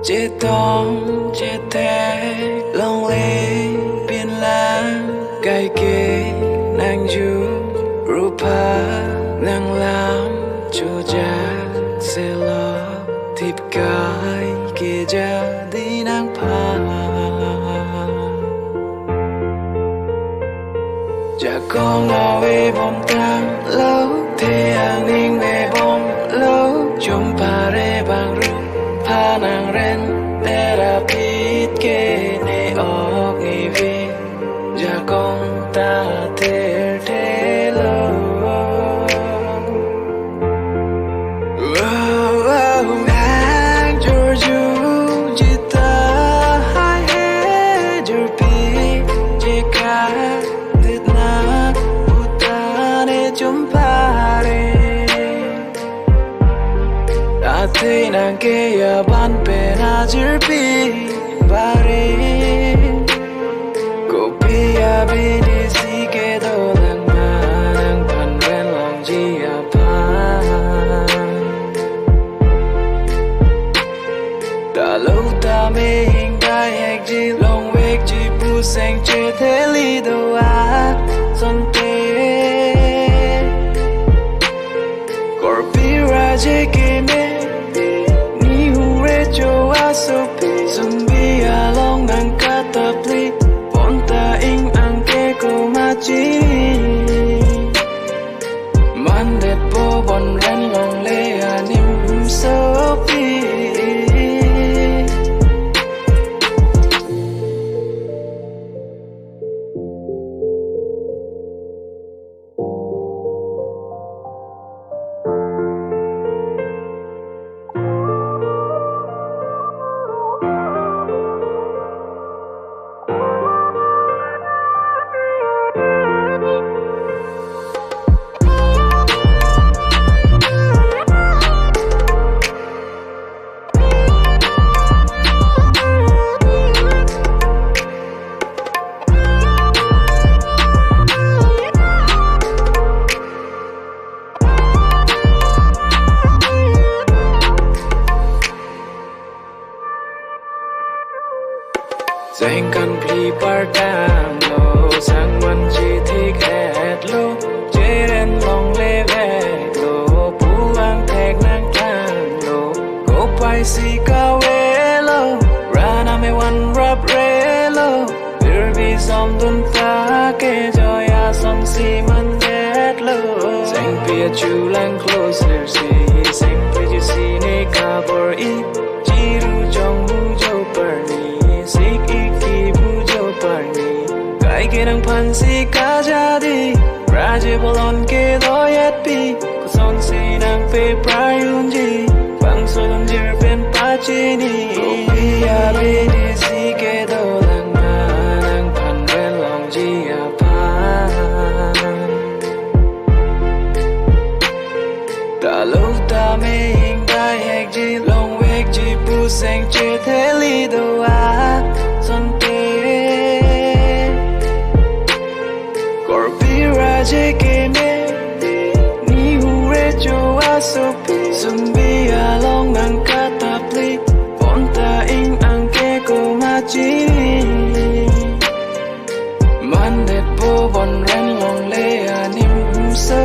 Chỉ tóm chỉ thế lòng lê biên lãng cay kê nàng du rupa nàng làm cho cha sẽ lo thịt cái kia ra đi nàng pa cha con ngồi về vòng trăng lâu thế ang ninh về bóng lâu chúng pa re bang ru pa nàng ren therapy ke ne ok ni vi ja con ta te te lo ang George jita hai he jerpi jika ditna utane jumpare ate nang ke ya ban pe na jerpi bare kopi ya bini si ke do lang mang pan ren long ji ya pa ta lâu ta mê hình ta hẹn chi lòng vết chi pu sang che thế li đâu à son te corpira je ke me ni hu re cho a so pi zumbi a long ang katapli ponta ing ang ke ko ma chi man det po bon ren long le a nim so pi Danh căn phi par cam lo sang man chi thích hết lo chế đến lòng lê về lo pu ang thẹt nang tan lo go pai si cao về lo ra na me one rap re lo there be some dun ta ke joy a some si man hết lo danh pia chu lang closer si danh pia si ne ka bor i chi ru trong bu jo per ni sik Kai ke nang pan si ka jadi Raje bolon ke doyat pi Kuson si nang pe prayun ji Bang solon jir pen pachi ni Kopi ya bini si ke do lang ma Nang pan ren long ji a pan Ta lâu ta me hing dai hek ji long vek ji pu sang che thế li do a Son te je ke me ni hu re cho a so pi zumbi a long ang katapli ponta ing ang ke ko ma chi man det po bon ren long le a nim so